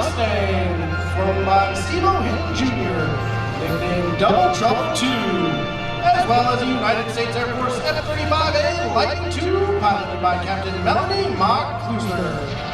Mustang, flown by Steve O'Henry Jr., nicknamed Double Trouble 2, as well as a United States Air Force F-35A Lightning II, piloted by Captain Melanie Mock Klusner.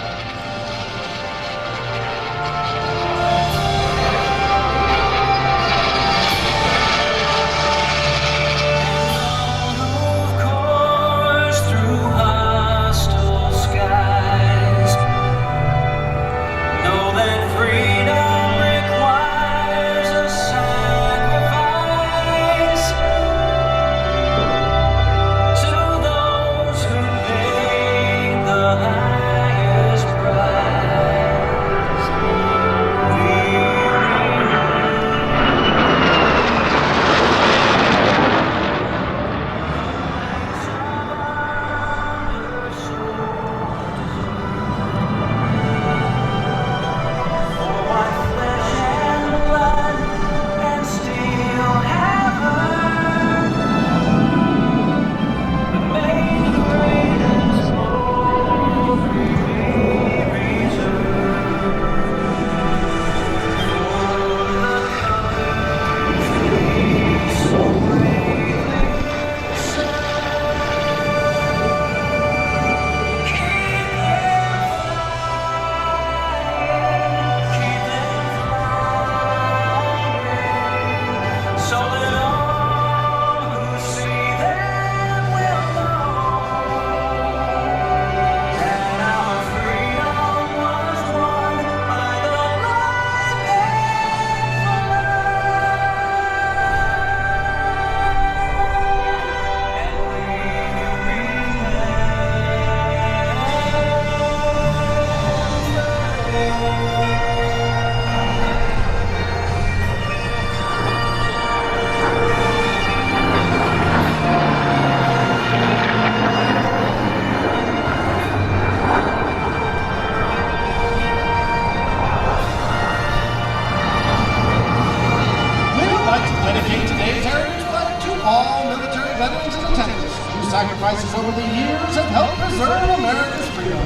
All military veterans and attendants whose sacrifices over the years have helped preserve America's freedom.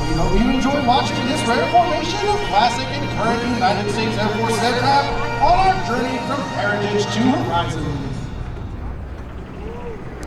We hope you enjoy watching this rare formation of classic and current United States Air Force aircraft on our journey from heritage to horizon.